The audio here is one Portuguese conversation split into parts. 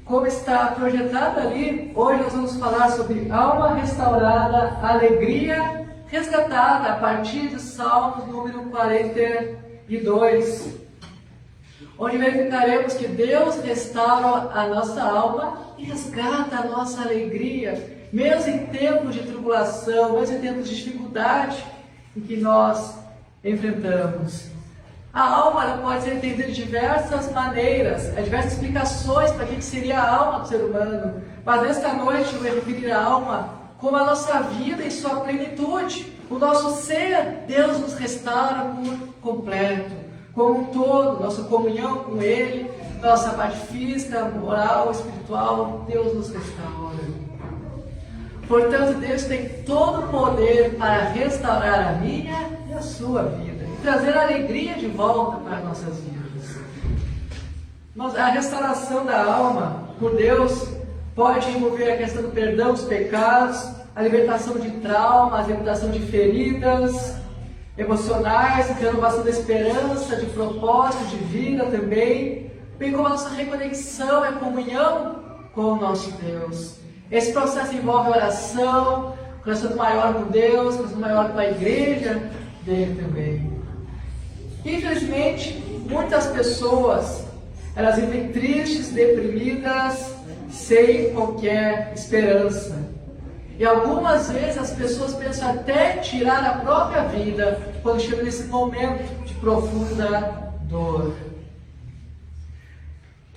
como está projetado ali, hoje nós vamos falar sobre alma restaurada, alegria resgatada, a partir de Salmos número 42, onde verificaremos que Deus restaura a nossa alma e resgata a nossa alegria, mesmo em tempos de tribulação, mesmo em tempos de dificuldade em que nós enfrentamos. A alma ela pode ser entendida de diversas maneiras, há diversas explicações para o que seria a alma do ser humano, mas nesta noite eu vou referir a alma como a nossa vida em sua plenitude. O nosso ser, Deus nos restaura por completo, como um todo, nossa comunhão com Ele, nossa parte física, moral, espiritual, Deus nos restaura. Portanto, Deus tem todo o poder para restaurar a minha e a sua vida, e trazer a alegria de volta para nossas vidas. A restauração da alma por Deus pode envolver a questão do perdão dos pecados, a libertação de traumas, a libertação de feridas emocionais, a renovação da esperança, de propósito, de vida também, bem como a nossa reconexão e comunhão com o nosso Deus. Esse processo envolve oração, relacionamento maior com Deus, relacionamento maior com a igreja dele também. Infelizmente, muitas pessoas, elas vivem tristes, deprimidas, sem qualquer esperança. E algumas vezes as pessoas pensam até tirar a própria vida quando chegam nesse momento de profunda dor.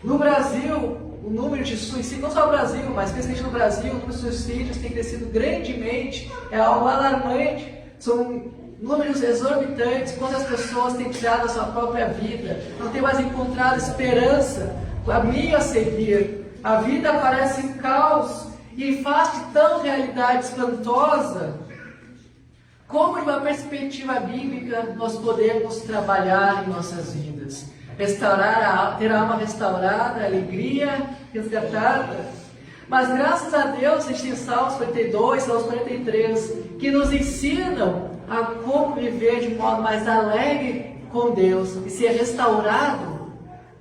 No Brasil, o número de suicídios, não só no Brasil, mas principalmente no Brasil, o número de suicídios tem crescido grandemente, é algo alarmante. São números exorbitantes, quando as pessoas têm tirado a sua própria vida, não têm mais encontrado esperança, caminho a seguir. A vida parece um caos. E faz de tão realidade espantosa, como de uma perspectiva bíblica nós podemos trabalhar em nossas vidas. Ter a alma restaurada, a alegria resgatada. Mas graças a Deus, a gente tem Salmos 42, Salmos 43, que nos ensinam a como viver de modo mais alegre com Deus e ser restaurado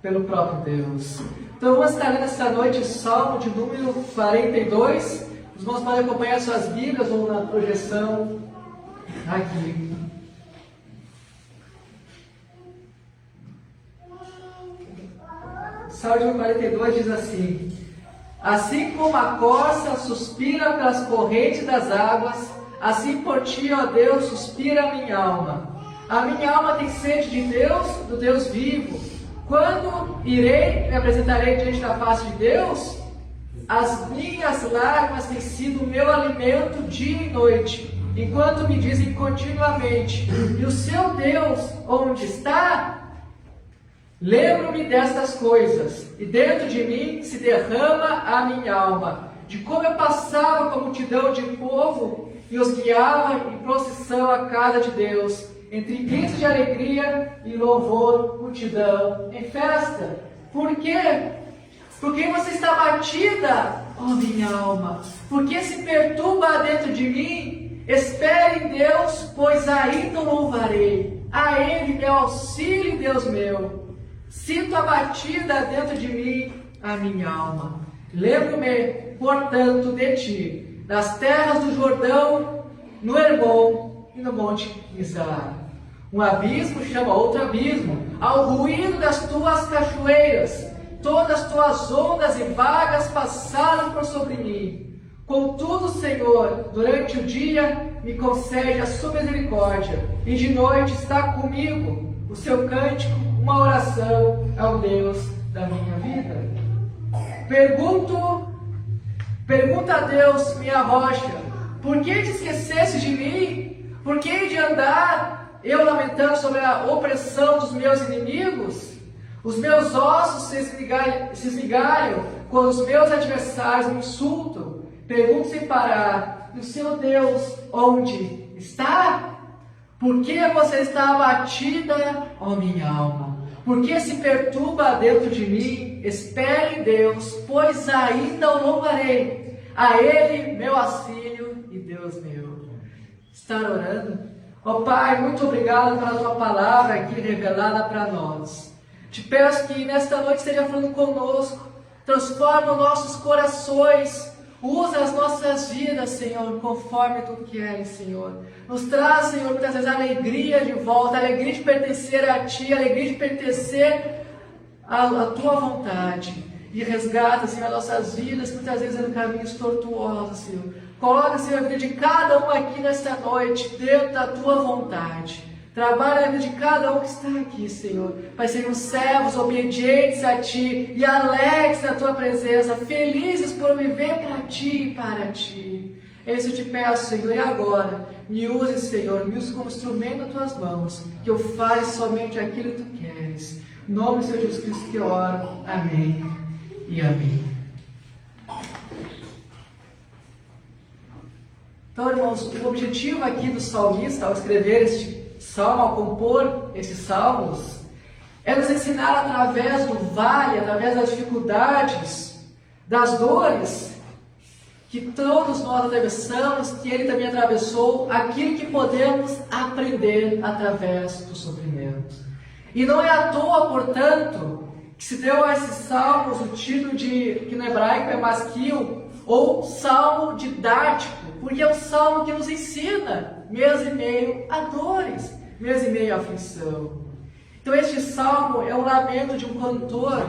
pelo próprio Deus. Então vamos estar lendo essa noite o Salmo de número 42. Os irmãos podem acompanhar suas Bíblias ou na projeção aqui. Salmo de número 42 diz assim: assim como a corça suspira pelas correntes das águas, assim por ti, ó Deus, suspira a minha alma. A minha alma tem sede de Deus, do Deus vivo. Quando irei e me apresentarei diante da face de Deus? As minhas lágrimas têm sido o meu alimento dia e noite, enquanto me dizem continuamente: e o seu Deus onde está? Lembro-me destas coisas, e dentro de mim se derrama a minha alma, de como eu passava com a multidão de povo e os guiava em procissão à casa de Deus, entre gritos de alegria e louvor, multidão em festa. Por quê? Porque você está batida, ó minha alma. Porque se perturba dentro de mim? Espere em Deus, pois ainda o louvarei. A Ele, meu auxílio, Deus meu. Sinto abatida dentro de mim a minha alma. Lembro-me, portanto, de ti, nas terras do Jordão, no Hermon e no Monte Mizar. Um abismo chama outro abismo, ao ruído das tuas cachoeiras, todas as tuas ondas e vagas passaram por sobre mim. Contudo, Senhor, durante o dia me concede a sua misericórdia, e de noite está comigo o seu cântico, uma oração ao Deus da minha vida. Pergunta a Deus, minha rocha, por que te esqueceste de mim? Por que hei de andar eu lamentando sobre a opressão dos meus inimigos? Os meus ossos se esmigalham quando os meus adversários me insultam. Pergunto sem parar: e o seu Deus onde está? Por que você está abatida, ó minha alma? Por que se perturba dentro de mim? Espere em Deus, pois ainda o louvarei. A Ele, meu auxílio e Deus meu. Estar orando? Ó Pai, muito obrigado pela Tua palavra aqui revelada para nós. Te peço que nesta noite esteja falando conosco, Transforma os nossos corações. Usa as nossas vidas, Senhor, conforme Tu queres, Senhor. Nos traz, Senhor, muitas vezes a alegria de volta, a alegria de pertencer a Ti, a alegria de pertencer à Tua vontade. E resgata, Senhor, as nossas vidas, muitas vezes em caminhos tortuosos, Senhor. Coloca, Senhor, a vida de cada um aqui nesta noite, dentro da Tua vontade. Trabalha a vida de cada um que está aqui, Senhor, para sermos servos obedientes a Ti e alegres na Tua presença, felizes por viver para Ti e para Ti. É isso eu te peço, Senhor, e agora, me use, Senhor, me use como instrumento das Tuas mãos, que eu fale somente aquilo que Tu queres. Em nome do Senhor Jesus Cristo que eu oro. Amém e amém. Então, irmãos, o objetivo aqui do salmista, ao escrever este salmo, ao compor esses salmos, é nos ensinar através do vale, através das dificuldades, das dores, que todos nós atravessamos, que ele também atravessou, aquilo que podemos aprender através do sofrimento. E não é à toa, portanto, que se deu a esses salmos o título de, que no hebraico é masquil, ou salmo didático, porque é um salmo que nos ensina, mês e meio, a dores, mês e meio a aflição. Então este salmo é um lamento de um cantor,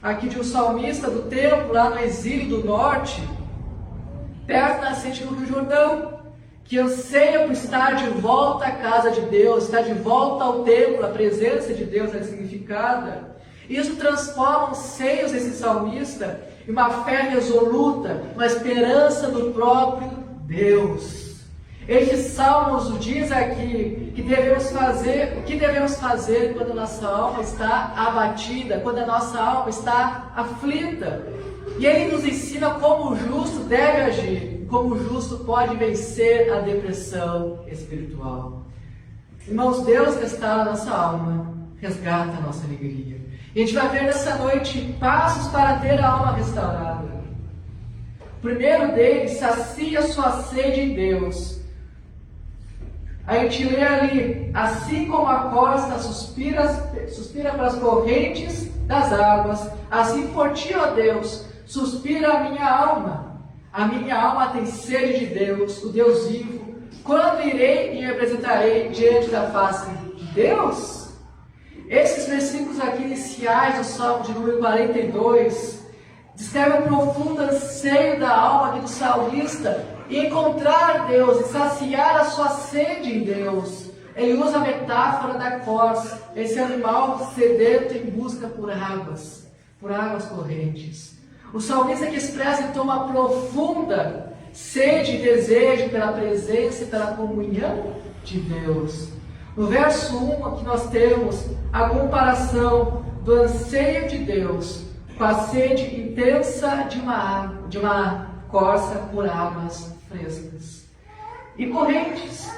aqui de um salmista do templo, lá no exílio do norte, perto da nascente do Rio Jordão, que anseia por estar de volta à casa de Deus, estar de volta ao templo, a presença de Deus é significada. Isso transforma os seios desse salmista em uma fé resoluta, uma esperança no próprio Deus. Este salmo nos diz aqui que devemos fazer, o que devemos fazer quando a nossa alma está abatida, quando a nossa alma está aflita. E ele nos ensina como o justo deve agir, como o justo pode vencer a depressão espiritual. Irmãos, Deus restaura a nossa alma, resgata a nossa alegria. E a gente vai ver nessa noite passos para ter a alma restaurada. O primeiro deles, sacia sua sede em Deus. A gente lê ali, assim como a costa suspira pelas correntes das águas, assim por Ti, ó Deus, suspira a minha alma. A minha alma tem sede de Deus, o Deus vivo. Quando irei e me apresentarei diante da face de Deus? Esses versículos aqui iniciais do Salmo de número 42 descrevem um profundo anseio da alma aqui do salmista em encontrar Deus, e saciar a sua sede em Deus. Ele usa a metáfora da corça, esse animal sedento em busca por águas correntes. O salmista que expressa então uma profunda sede e desejo pela presença e pela comunhão de Deus. No verso 1 aqui nós temos a comparação do anseio de Deus com a sede intensa de uma corça por águas frescas e correntes.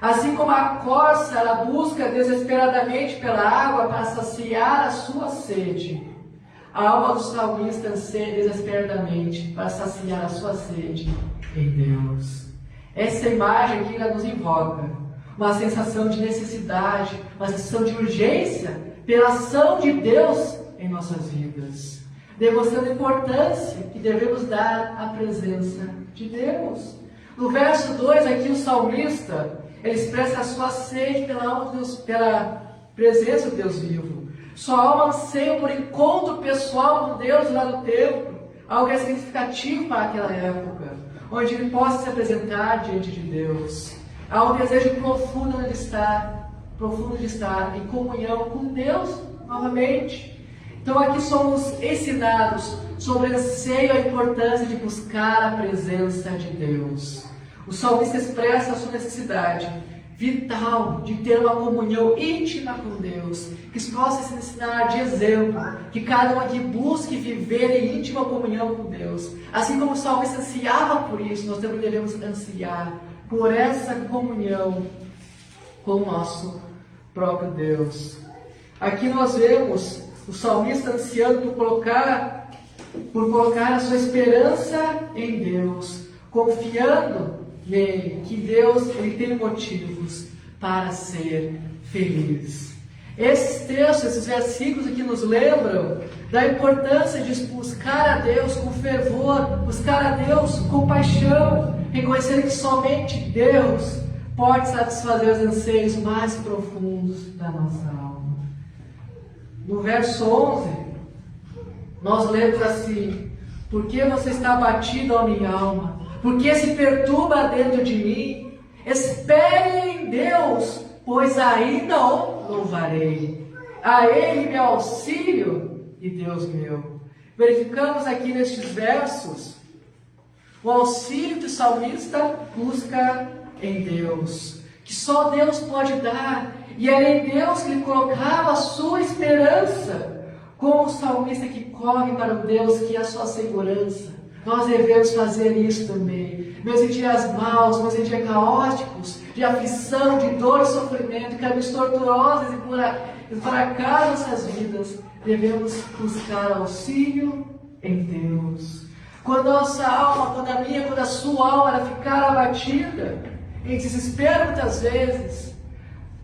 Assim como a corça ela busca desesperadamente pela água para saciar a sua sede, a alma do salmista anseia desesperadamente para saciar a sua sede em Deus. Essa imagem aqui ela nos invoca uma sensação de necessidade, uma sensação de urgência pela ação de Deus em nossas vidas, demonstrando a importância que devemos dar à presença de Deus. No verso 2 aqui o salmista, ele expressa a sua sede pela alma de Deus, pela presença do Deus vivo. Sua alma anseia por encontro pessoal com Deus lá no templo, algo que é significativo para aquela época, onde ele possa se apresentar diante de Deus. Há um desejo profundo de estar em comunhão com Deus novamente. Então aqui somos ensinados sobre o anseio e a importância de buscar a presença de Deus. O salmista expressa a sua necessidade vital de ter uma comunhão íntima com Deus, que possa se ensinar de exemplo, que cada um aqui busque viver em íntima comunhão com Deus. Assim como o salmista ansiava por isso, nós também devemos ansiar por essa comunhão com o nosso próprio Deus. Aqui nós vemos o salmista ansiando por colocar a sua esperança em Deus, confiando nele, que Deus ele tem motivos para ser feliz. Esses textos, esses versículos aqui nos lembram da importância de buscar a Deus com fervor, buscar a Deus com paixão, reconhecer que somente Deus pode satisfazer os anseios mais profundos da nossa alma. No verso 11, nós lemos assim: por que você está abatido, ó minha alma? Por que se perturba dentro de mim? Espere em Deus, pois ainda o louvarei. A Ele meu auxílio e Deus meu. Verificamos aqui nestes versos o auxílio que o salmista busca em Deus, que só Deus pode dar, e era em Deus que ele colocava a sua esperança, como o salmista que corre para o Deus que é a sua segurança. Nós devemos fazer isso também, mesmo em dias maus, mesmo em dias caóticos, de aflição, de dor e sofrimento, caminhos tortuosos e por acaso nossas vidas, devemos buscar auxílio em Deus. Quando a nossa alma, quando a minha, quando a sua alma ela ficar abatida, em desespero muitas vezes,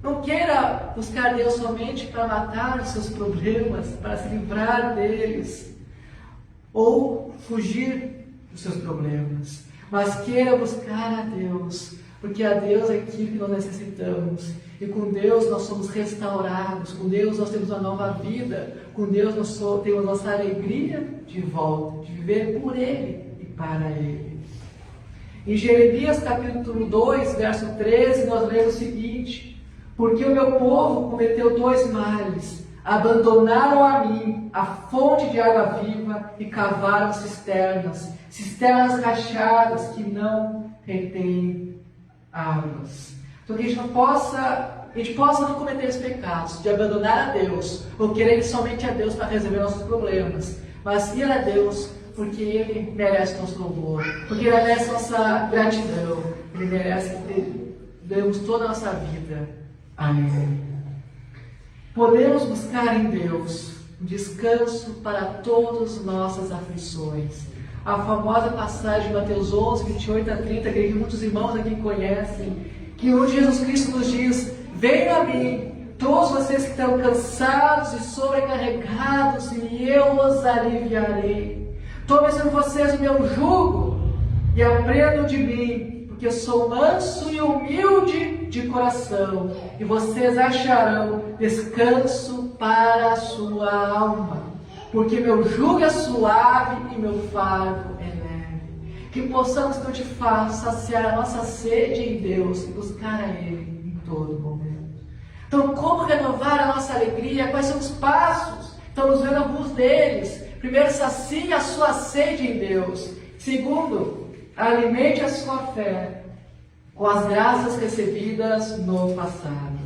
não queira buscar Deus somente para matar os seus problemas, para se livrar deles, ou fugir dos seus problemas, mas queira buscar a Deus, porque a Deus é aquilo que nós necessitamos, e com Deus nós somos restaurados, com Deus nós temos uma nova vida, com Deus nós temos nossa alegria de volta, de viver por Ele e para Ele. Em Jeremias capítulo 2, verso 13, nós lemos o seguinte: porque o meu povo cometeu dois males, abandonaram a mim a fonte de água viva e cavaram cisternas rachadas que não retêm águas. Então que a gente possa não cometer os pecados de abandonar a Deus ou querer somente a Deus para resolver nossos problemas, mas ir a Deus porque Ele merece nosso louvor, porque Ele merece nossa gratidão, Ele merece que demos toda a nossa vida a Ele. Podemos buscar em Deus um descanso para todas as nossas aflições. A famosa passagem de Mateus 11, 28 a 30, que muitos irmãos aqui conhecem, que onde Jesus Cristo nos diz: venham a mim, todos vocês que estão cansados e sobrecarregados, e eu os aliviarei. Tomem sobre vocês o meu jugo e aprendam de mim, porque eu sou manso e humilde de coração, e vocês acharão descanso para a sua alma, porque meu jugo é suave e meu fardo é leve. Que possamos, então, de fato, saciar a nossa sede em Deus e buscar a Ele em todo momento. Então, como renovar a nossa alegria? Quais são os passos? Estamos vendo alguns deles. Primeiro, sacie a sua sede em Deus. Segundo, alimente a sua fé com as graças recebidas no passado.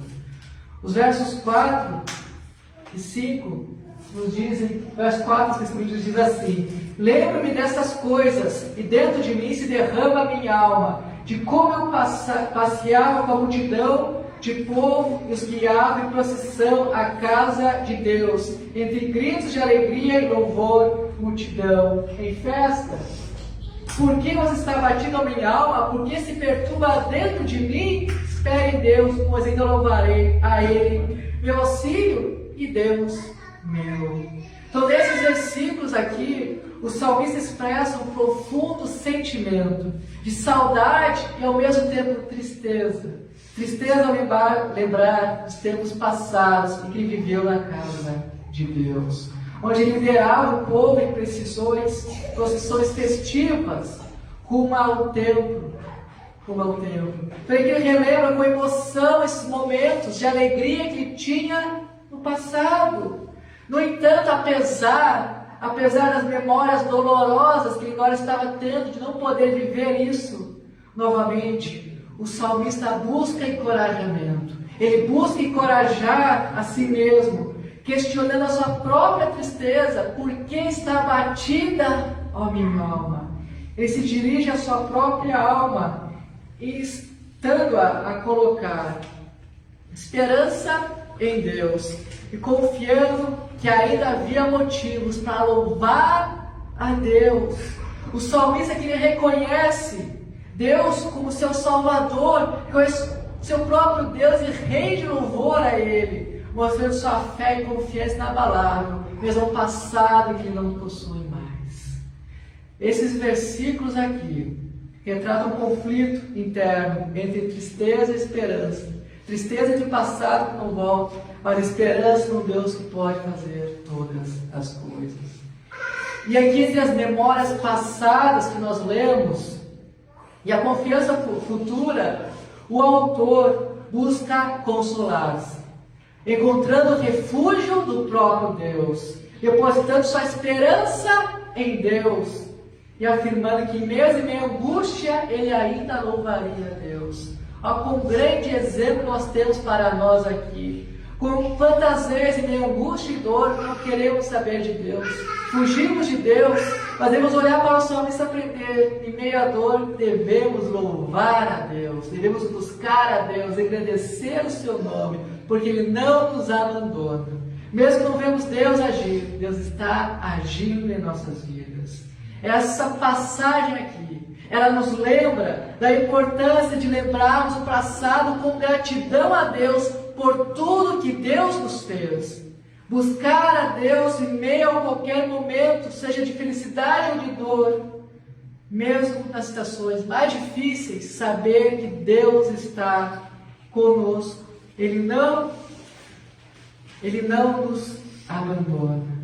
Os versos 4 e 5 nos dizem, verso 4 nos diz assim: lembro-me destas coisas, e dentro de mim se derrama a minha alma, de como eu passeava com a multidão de povo e os guiava em procissão à casa de Deus, entre gritos de alegria e louvor, multidão em festa. Por que você está abatido a minha alma? Por que se perturba dentro de mim? Espere em Deus, pois ainda louvarei a Ele, meu auxílio e Deus meu. Então, nesses versículos aqui, o salmista expressa um profundo sentimento de saudade e ao mesmo tempo tristeza. Tristeza ao lembrar dos tempos passados em que ele viveu na casa de Deus, onde ele liderava o povo em procissões festivas rumo ao templo. Então ele relembra com emoção esses momentos de alegria que ele tinha no passado. No entanto, apesar das memórias dolorosas que ele agora estava tendo de não poder viver isso novamente, o salmista busca encorajamento. Ele busca encorajar a si mesmo, questionando a sua própria tristeza. Por que está abatida, ó minha alma? Ele se dirige à sua própria alma, instando-a a colocar esperança em Deus e confiando que ainda havia motivos para louvar a Deus. O salmista que ele reconhece Deus como seu Salvador, seu próprio Deus, e rende louvor a Ele, mostrando sua fé e confiança inabalável, mesmo ao passado que ele não possui mais. Esses versículos aqui retratam um conflito interno entre tristeza e esperança. Tristeza de passado que não volta, mas esperança no Deus que pode fazer todas as coisas. E aqui entre as memórias passadas que nós lemos e a confiança futura, o autor busca consolar-se, encontrando refúgio do próprio Deus, depositando sua esperança em Deus e afirmando que mesmo em meio à angústia, ele ainda louvaria a Deus. Olha quão grande exemplo nós temos para nós aqui. Quantas vezes em meio à angústia e dor não queremos saber de Deus, fugimos de Deus, mas devemos olhar para o salmista e aprender. Em meio à dor devemos louvar a Deus, devemos buscar a Deus, agradecer o seu nome, porque Ele não nos abandona. Mesmo que não vemos Deus agir, Deus está agindo em nossas vidas. Essa passagem aqui, ela nos lembra da importância de lembrarmos o passado com gratidão a Deus por tudo que Deus nos fez. Buscar a Deus em meio a qualquer momento, seja de felicidade ou de dor, mesmo nas situações mais difíceis, saber que Deus está conosco. Ele não nos abandona.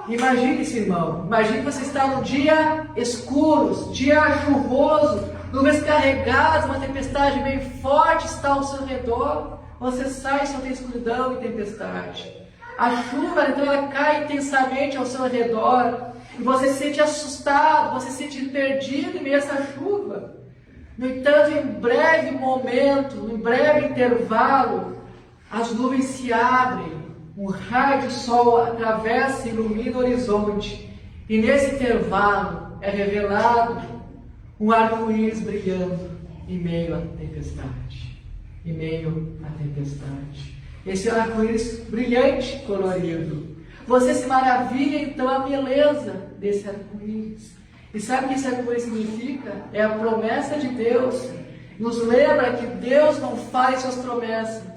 Imagine-se, irmão, imagine que você está num dia escuro, dia chuvoso, nuvens carregadas, uma tempestade bem forte está ao seu redor. Você sai e só tem escuridão e tempestade. A chuva, então, ela cai intensamente ao seu redor. E você se sente assustado, você se sente perdido em meio a essa chuva. No entanto, em breve momento, em breve intervalo, as nuvens se abrem. Um raio de sol atravessa e ilumina o horizonte. E nesse intervalo é revelado um arco-íris brilhando em meio à tempestade. Em meio à tempestade. Esse arco-íris brilhante, colorido. Você se maravilha então a beleza desse arco-íris. E sabe o que esse arco-íris significa? É a promessa de Deus. Nos lembra que Deus não faz suas promessas.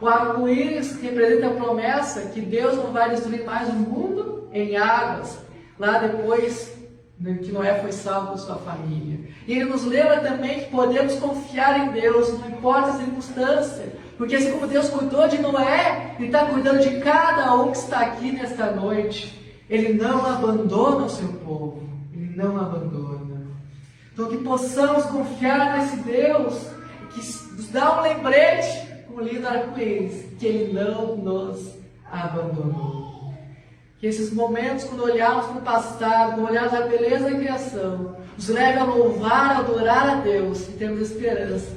O arco-íris representa a promessa que Deus não vai destruir mais o mundo em águas, lá depois que Noé foi salvo com sua família. E ele nos lembra também que podemos confiar em Deus, não importa a circunstância, porque assim como Deus cuidou de Noé, Ele está cuidando de cada um que está aqui nesta noite. Ele não abandona o seu povo, Ele não abandona. Então que possamos confiar nesse Deus, que nos dá um lembrete, um lindo arco-íris, que Ele não nos abandonou. Que esses momentos, quando olharmos para o passado, quando olharmos a beleza da criação, nos leve a louvar, a adorar a Deus e termos esperança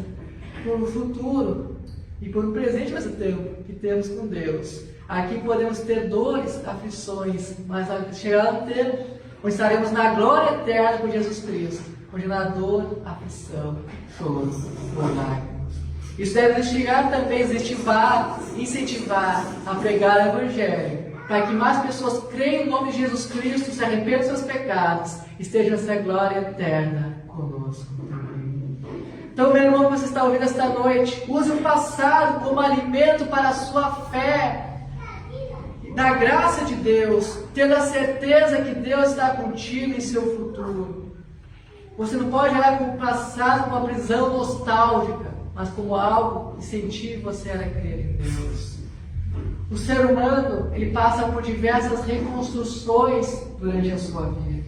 por um futuro e por um presente ao mesmo tempo que temos com Deus. Aqui podemos ter dores, aflições, mas chegará um tempo onde estaremos na glória eterna com Jesus Cristo, onde na dor, aflição, choro, lágrimas. Isso deve nos chegar também, incentivar a pregar o Evangelho, para que mais pessoas creiam no nome de Jesus Cristo, se arrependam dos seus pecados, estejam nessa glória eterna conosco. Então, meu irmão, que você está ouvindo esta noite, use o passado como alimento para a sua fé, na graça de Deus, tendo a certeza que Deus está contigo em seu futuro. Você não pode olhar para o passado como uma prisão nostálgica, mas como algo que incentive você a crer em Deus. O ser humano, ele passa por diversas reconstruções durante a sua vida.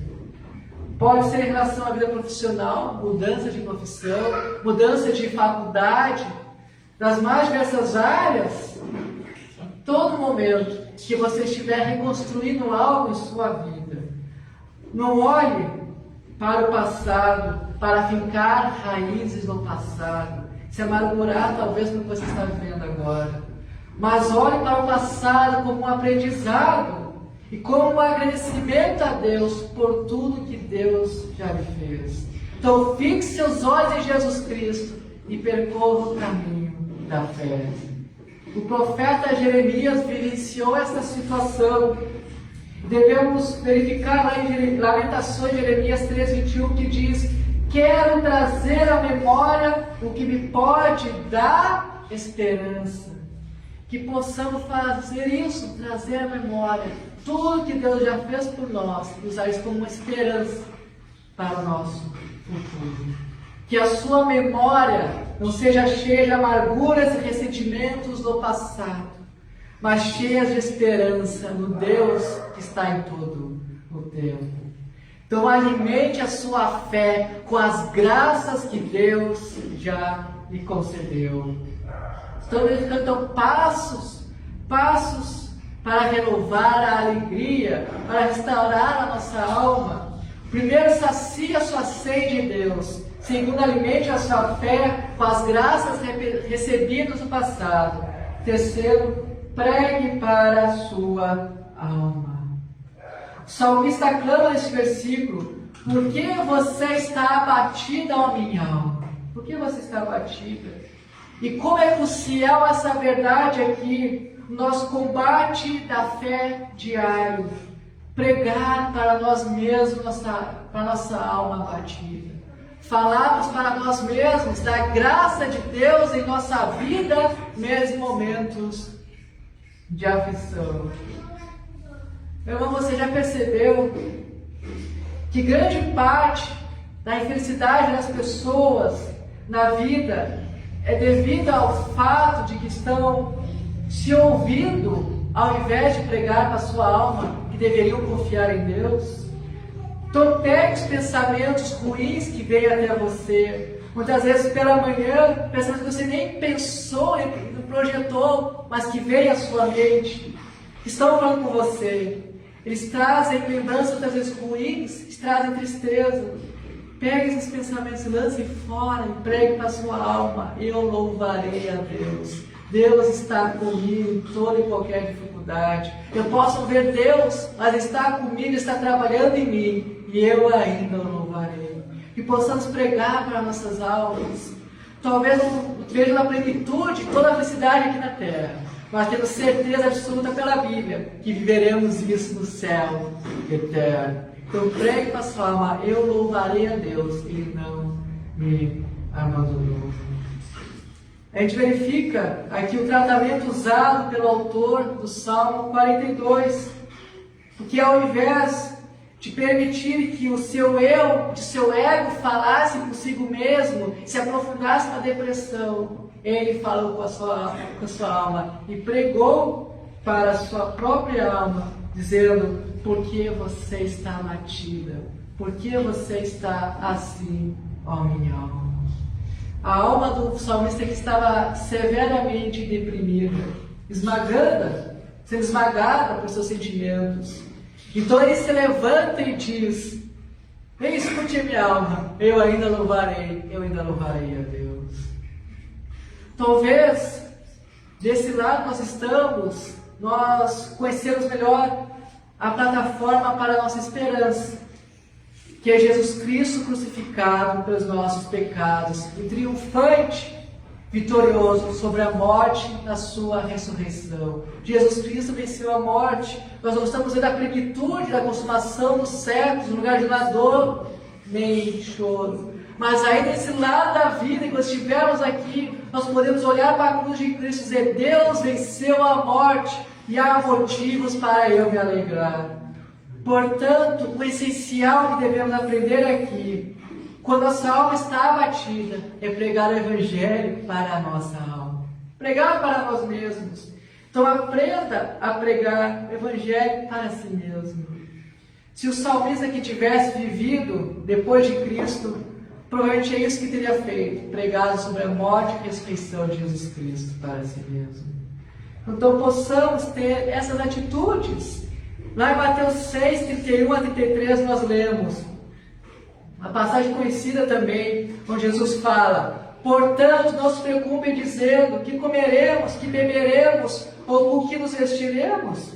Pode ser em relação à vida profissional, mudança de profissão, mudança de faculdade, das mais diversas áreas. Em todo momento que você estiver reconstruindo algo em sua vida, não olhe para o passado, para fincar raízes no passado, se amargurar talvez pelo que você está vivendo agora. Mas olhe para o passado como um aprendizado e como um agradecimento a Deus por tudo que Deus já lhe fez. Então fixe seus olhos em Jesus Cristo e percorra o caminho da fé. O profeta Jeremias vivenciou esta situação. Devemos verificar lá em Lamentações, Jeremias 3:21, que diz: quero trazer à memória o que me pode dar esperança. Que possamos fazer isso, trazer à memória tudo que Deus já fez por nós, e usar isso como uma esperança para o nosso futuro. Que a sua memória não seja cheia de amarguras e ressentimentos do passado, mas cheia de esperança no Deus que está em todo o tempo. Então alimente a sua fé com as graças que Deus já lhe concedeu. Então passos para renovar a alegria, para restaurar a nossa alma. Primeiro, sacia a sua sede em Deus. Segundo, alimente a sua fé com as graças recebidas no passado. Terceiro, pregue para a sua alma. O salmista clama neste versículo: por que você está abatida, ó minha alma? Por que você está abatida? E como é crucial essa verdade aqui, no nosso combate da fé diário. Pregar para nós mesmos, para nossa alma abatida. Falarmos para nós mesmos da graça de Deus em nossa vida, mesmo em momentos de aflição. Meu irmão, você já percebeu que grande parte da infelicidade das pessoas na vida é devido ao fato de que estão se ouvindo, ao invés de pregar para a sua alma, que deveriam confiar em Deus? Então pegue os pensamentos ruins que vêm até você, muitas vezes pela manhã, pensamentos que você nem pensou e não projetou, mas que veio à sua mente, que estão falando com você. Eles trazem lembranças muitas vezes ruins, eles trazem tristeza. Pegue esses pensamentos, lance fora e pregue para a sua alma: eu louvarei a Deus. Deus está comigo em toda e qualquer dificuldade. Eu posso ver Deus, mas está comigo, está trabalhando em mim, e eu ainda o louvarei. Que possamos pregar para nossas almas. Talvez não vejam na plenitude toda a felicidade aqui na terra, mas temos certeza absoluta pela Bíblia que viveremos isso no céu eterno. Então pregue para a sua alma: eu louvarei a Deus, Ele não me abandonou. A gente verifica aqui o tratamento usado pelo autor do Salmo 42, porque ao invés de permitir que o seu ego falasse consigo mesmo, se aprofundasse na depressão, ele falou com a sua alma e pregou para a sua própria alma, dizendo: por que você está abatida? Por que você está assim, ó minha alma? A alma do salmista que estava severamente deprimida, sendo esmagada por seus sentimentos. Então ele se levanta e diz: escute minha alma, eu ainda louvarei a Deus. Talvez desse lado nós conhecemos melhor a plataforma para a nossa esperança, que é Jesus Cristo crucificado pelos nossos pecados e triunfante, vitorioso sobre a morte na sua ressurreição. Jesus Cristo venceu a morte. Nós não estamos vendo a plenitude da consumação dos séculos, no lugar de dor nem choro. Mas aí nesse lado da vida, quando estivermos aqui, nós podemos olhar para a cruz de Cristo e dizer: Deus venceu a morte e há motivos para eu me alegrar. Portanto, o essencial que devemos aprender aqui, quando nossa alma está abatida, é pregar o Evangelho para a nossa alma. Pregar para nós mesmos. Então aprenda a pregar o Evangelho para si mesmo. Se o salmista que tivesse vivido depois de Cristo, provavelmente é isso que teria feito: pregado sobre a morte e ressurreição de Jesus Cristo para si mesmo. Então possamos ter essas atitudes. Lá em Mateus 6, 31 a 33 nós lemos uma passagem conhecida também, onde Jesus fala: portanto, não se preocupem dizendo que comeremos, que beberemos, ou com que nos vestiremos.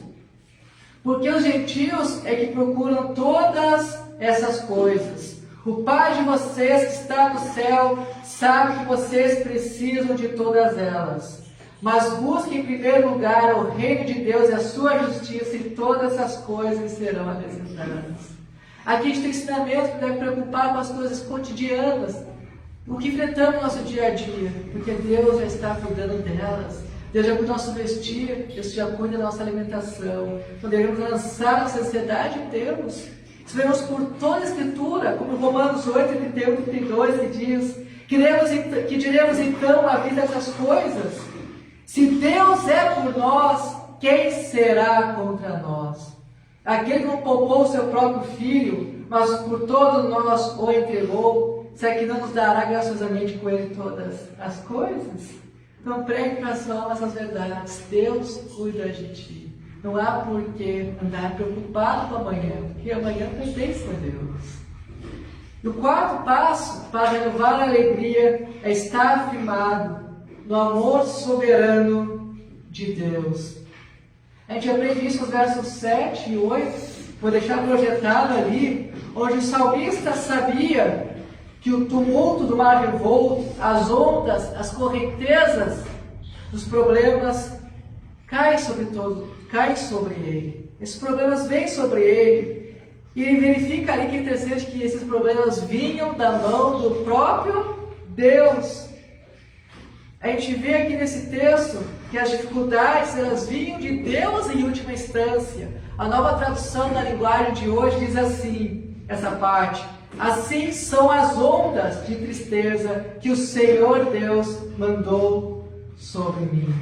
Porque os gentios é que procuram todas essas coisas. O Pai de vocês que está no céu sabe que vocês precisam de todas elas. Mas busque em primeiro lugar o reino de Deus e a sua justiça, e todas essas coisas serão acrescentadas. Aqui a gente tem ensinamento que deve preocupar com as coisas cotidianas, o que enfrentamos no nosso dia a dia, porque Deus já está cuidando delas. Deus já cuida do nosso vestir, Deus já cuida da nossa alimentação. Então devemos lançar nossa ansiedade em Deus. Vemos por toda a Escritura, como Romanos 8, 31, 32, que diz que diremos então à vida dessas coisas. Se Deus é por nós, quem será contra nós? Aquele que não poupou o seu próprio filho, mas por todos nós o entregou, será que não nos dará graciosamente com ele todas as coisas? Então pregue para a sua alma essas verdades. Deus cuida de ti. Não há por que andar preocupado com amanhã, porque amanhã pertence a Deus. E o quarto passo para renovar a alegria é estar afirmado no amor soberano de Deus. A gente aprende isso nos versos 7 e 8, vou deixar projetado ali, onde o salmista sabia que o tumulto do mar revolto, as ondas, as correntezas dos problemas caem sobre ele. Esses problemas vêm sobre ele. E ele verifica ali que é interessante que esses problemas vinham da mão do próprio Deus. A gente vê aqui nesse texto que as dificuldades elas vinham de Deus em última instância. A nova tradução da linguagem de hoje diz assim, essa parte: assim são as ondas de tristeza que o Senhor Deus mandou sobre mim.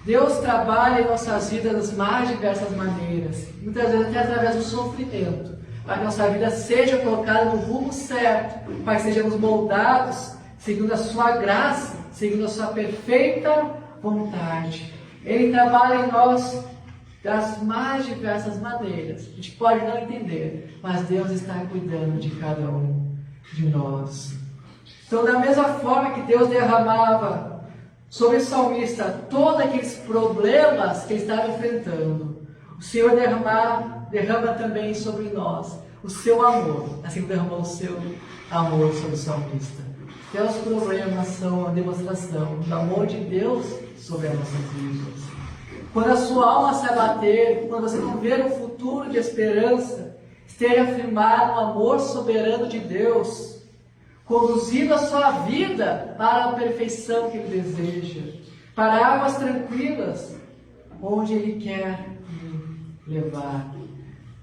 Deus trabalha em nossas vidas das mais diversas maneiras, muitas vezes até através do sofrimento, para que nossa vida seja colocada no rumo certo, para que sejamos moldados segundo a sua graça, segundo a sua perfeita vontade. Ele trabalha em nós das mais diversas maneiras. A gente pode não entender, mas Deus está cuidando de cada um de nós. Então, da mesma forma que Deus derramava sobre o salmista todos aqueles problemas que ele estava enfrentando, o Senhor derrama também sobre nós o seu amor, assim como derramou o seu amor sobre o salmista. Então, os problemas são a demonstração do amor de Deus sobre as nossas vidas. Quando a sua alma se abater, quando você não ver um futuro de esperança, esteja afirmado no amor soberano de Deus, conduzindo a sua vida para a perfeição que Ele deseja, para águas tranquilas, onde Ele quer me levar.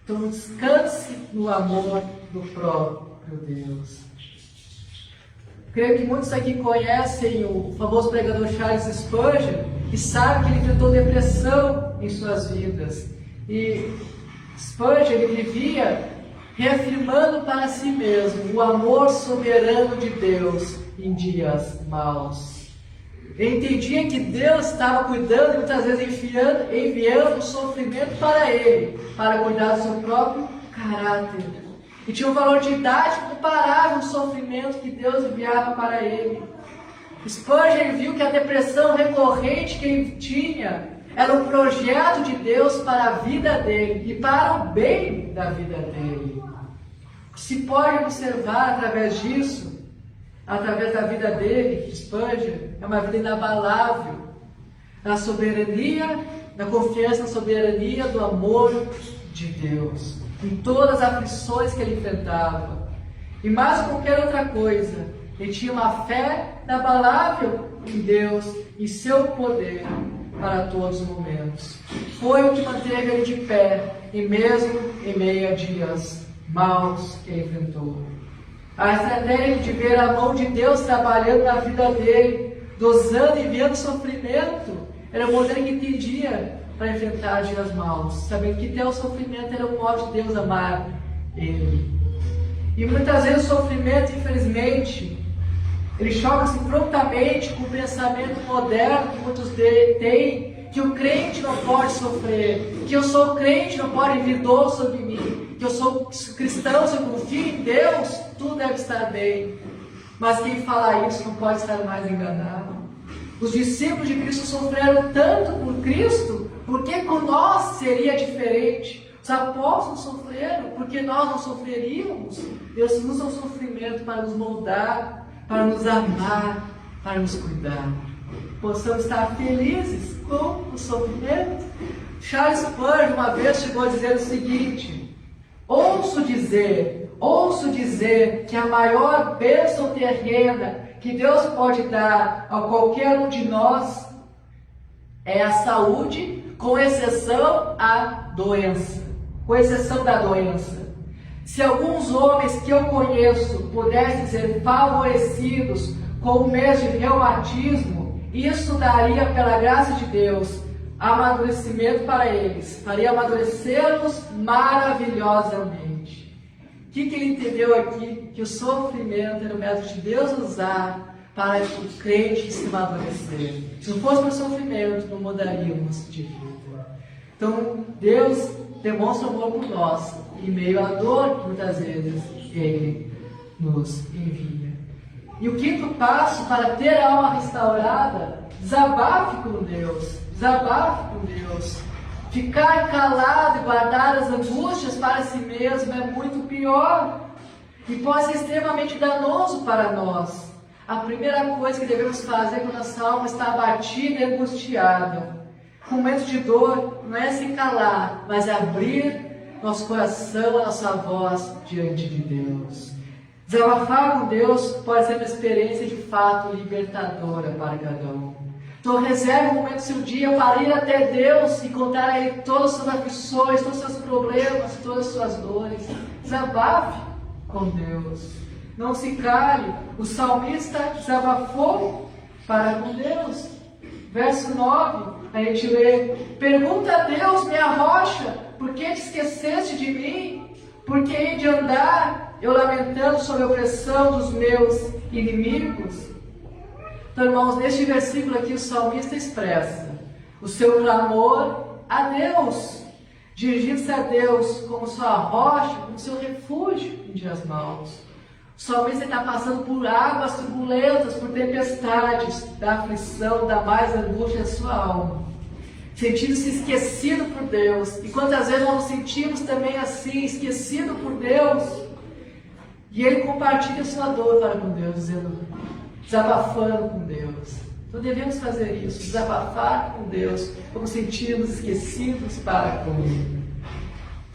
Então descanse no amor do próprio Deus. Creio que muitos aqui conhecem o famoso pregador Charles Spurgeon e sabem que ele enfrentou depressão em suas vidas. E Spurgeon ele vivia reafirmando para si mesmo o amor soberano de Deus em dias maus. Ele entendia que Deus estava cuidando e muitas vezes enviando o sofrimento para ele, para cuidar do seu próprio caráter. E tinha um valor didático comparável ao sofrimento que Deus enviava para ele. Spurgeon viu que a depressão recorrente que ele tinha era um projeto de Deus para a vida dele e para o bem da vida dele. O que se pode observar através disso, através da vida dele, Spurgeon, é uma vida inabalável na soberania, na confiança na soberania do amor de Deus, em todas as aflições que ele enfrentava. E mais do que qualquer outra coisa, ele tinha uma fé inabalável em Deus e seu poder para todos os momentos. Foi o que manteve ele de pé, e mesmo em meio a dias maus que ele enfrentou. A estratégia de ver a mão de Deus trabalhando na vida dele, dosando e enviando sofrimento, era o modelo que entendia para enfrentar dias maus, sabendo que até o sofrimento era o modo de Deus amar ele. E muitas vezes o sofrimento, infelizmente, ele choca-se prontamente com o pensamento moderno que muitos têm, que o crente não pode sofrer, que eu sou crente, não pode vir dor sobre mim, que eu sou cristão, se eu confio em Deus, tudo deve estar bem. Mas quem fala isso não pode estar mais enganado. Os discípulos de Cristo sofreram tanto por Cristo, porque com nós seria diferente. Os apóstolos sofreram, porque nós não sofreríamos. Deus usa o sofrimento para nos moldar, para nos amar, para nos cuidar. Possamos estar felizes com o sofrimento. Charles Spurgeon uma vez chegou a dizer o seguinte: ouço dizer que a maior bênção terrena que Deus pode dar a qualquer um de nós é a saúde, com exceção da doença. Se alguns homens que eu conheço pudessem ser favorecidos com o mês de reumatismo, isso daria, pela graça de Deus, amadurecimento para eles, faria amadurecê-los maravilhosamente. O que ele entendeu aqui? Que o sofrimento era o método de Deus usar para o crente se amadurecer. Se não fosse para o sofrimento, não mudaríamos de vida. Então, Deus demonstra amor por nós, em meio à dor que muitas vezes Ele nos envia. E o quinto passo para ter a alma restaurada: desabafe com Deus. Ficar calado e guardar as angústias para si mesmo é muito pior e pode ser extremamente danoso para nós. A primeira coisa que devemos fazer quando nossa alma está abatida e angustiada, com medo de dor, não é se calar, mas abrir nosso coração, a nossa voz diante de Deus. Desabafar com Deus pode ser uma experiência de fato libertadora para cada um. Então reserve um momento do seu dia para ir até Deus e contar a Ele todas as suas aflições, todos os seus problemas, todas as suas dores. Desabafe com Deus. Não se cale. O salmista desabafou para com Deus. Verso 9, a gente lê: pergunta a Deus, minha rocha, por que te esqueceste de mim? Por que hei de andar eu lamentando sob a opressão dos meus inimigos? Então, irmãos, neste versículo aqui o salmista expressa o seu clamor a Deus, dirigindo-se a Deus como sua rocha, como seu refúgio em dias maus. O salmista está passando por águas turbulentas, por tempestades, da aflição, da mais angústia da sua alma, sentindo-se esquecido por Deus. E quantas vezes nós nos sentimos também assim, esquecido por Deus? E ele compartilha sua dor para com Deus, desabafando com Deus. Então devemos fazer isso, desabafar com Deus, como sentirmos esquecidos para com Ele.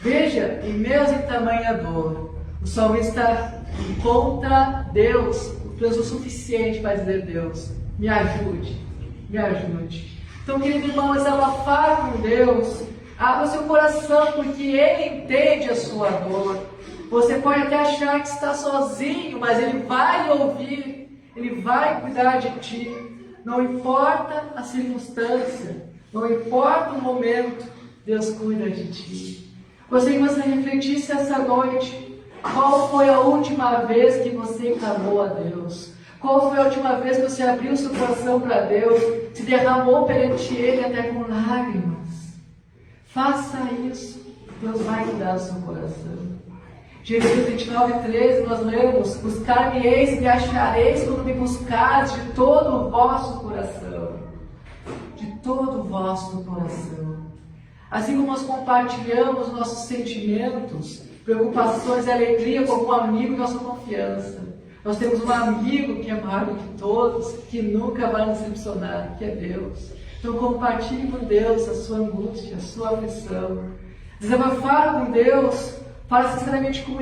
Veja, em meio a tamanha dor, o salmista encontra Deus, o suficiente para dizer: Deus, me ajude, me ajude. Então, querido irmão, desabafar com Deus, abra seu coração, porque Ele entende a sua dor. Você pode até achar que está sozinho, mas Ele vai lhe ouvir, Ele vai cuidar de ti. Não importa a circunstância, não importa o momento, Deus cuida de ti. Gostaria que você refletisse essa noite. Qual foi a última vez que você clamou a Deus? Qual foi a última vez que você abriu seu coração para Deus, se derramou perante Ele até com lágrimas? Faça isso, Deus vai cuidar do seu coração. Jeremias 29:13, nós lemos: buscar-me-eis e me achareis quando me buscares de todo o vosso coração. De todo o vosso coração. Assim como nós compartilhamos nossos sentimentos, preocupações e alegria com algum amigo de nossa confiança, nós temos um amigo que é maior do que todos, que nunca vai nos decepcionar, que é Deus. Então compartilhe com Deus a sua angústia, a sua aflição. Desabafar com Deus, fale sinceramente com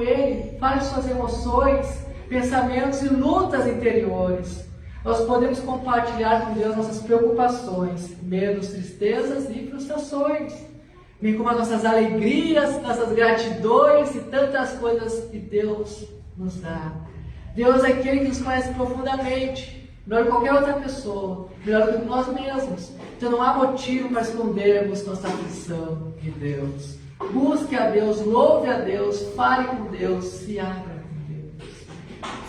Ele, fale suas emoções, pensamentos e lutas interiores. Nós podemos compartilhar com Deus nossas preocupações, medos, tristezas e frustrações, bem como as nossas alegrias, nossas gratidões e tantas coisas que Deus nos dá. Deus é aquele que nos conhece profundamente, melhor que qualquer outra pessoa, melhor do que nós mesmos. Então não há motivo para escondermos nossa aflição de Deus. Busque a Deus, louve a Deus, fale com Deus, se abra com Deus.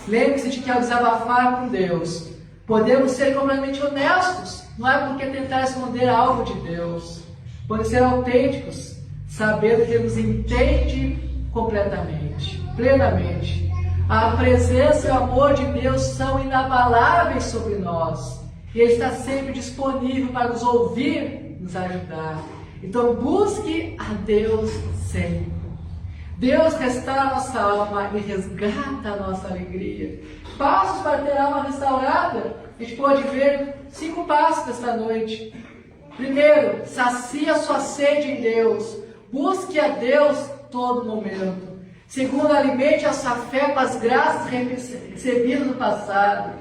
Lembre-se de que ao desabafar com Deus, podemos ser completamente honestos. Não é porque tentar esconder algo de Deus. Podemos ser autênticos, sabendo que Ele nos entende completamente, plenamente. A presença e o amor de Deus são inabaláveis sobre nós. E Ele está sempre disponível para nos ouvir, nos ajudar. Então busque a Deus sempre. Deus restaura a nossa alma e resgata a nossa alegria. Passos para ter a alma restaurada. A gente pode ver 5 passos esta noite. Primeiro, sacia sua sede em Deus. Busque a Deus todo momento. Segundo, alimente a sua fé com as graças recebidas no passado.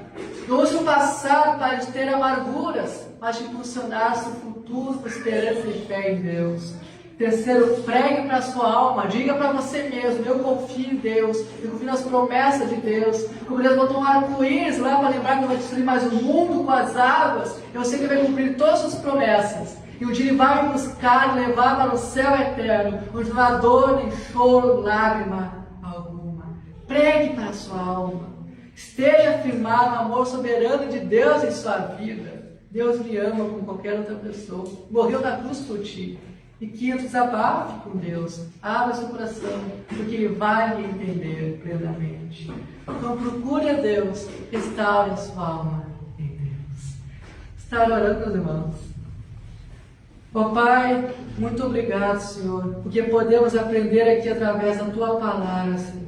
Não use o passado para te ter amarguras, mas te impulsionar seu futuro com esperança e fé em Deus. Terceiro, pregue para a sua alma, diga para você mesmo: eu confio em Deus, eu confio nas promessas de Deus. Como Deus botou um arco-íris lá para lembrar que não vai destruir mais o mundo com as águas, eu sei que Ele vai cumprir todas as suas promessas. E o dia Ele vai me buscar e levar para o céu eterno, onde não há dor, nem choro, lágrima alguma. Pregue para a sua alma. Esteja firmado no amor soberano de Deus em sua vida. Deus me ama como qualquer outra pessoa. Morreu na cruz por ti. E quinto, desabafe com Deus. Abra seu coração, porque Ele vai lhe entender plenamente. Então procure a Deus, restaure a sua alma em Deus. Estar orando, meus irmãos. Ó Pai, muito obrigado, Senhor, porque podemos aprender aqui através da Tua palavra, Senhor.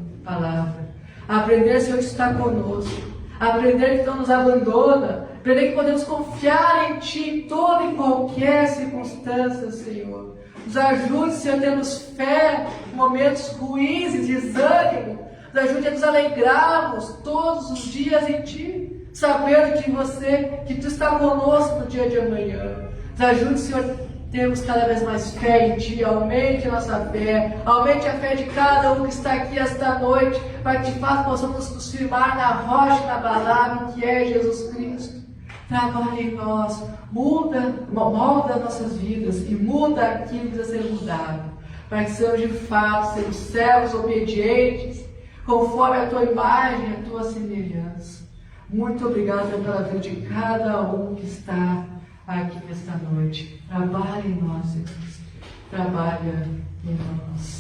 Aprender, Senhor, que está conosco. Aprender que não nos abandona. Aprender que podemos confiar em Ti em toda e qualquer circunstância, Senhor. Nos ajude, Senhor, a termos fé em momentos ruins e desânimo. Nos ajude a nos alegrarmos todos os dias em Ti, sabendo que Tu está conosco no dia de amanhã. Nos ajude, Senhor, termos cada vez mais fé em Ti. Aumente a nossa fé, aumente a fé de cada um que está aqui esta noite, para que de fato possamos nos firmar na rocha inabalável que é Jesus Cristo. Trabalhe em nós, molda nossas vidas e muda aquilo que precisa ser mudado, para que sejamos de fato sermos servos obedientes, conforme a Tua imagem e a Tua semelhança. Muito obrigado pela vida de cada um que está aqui nesta noite. Trabalhe em nós, Jesus. Trabalha em nós.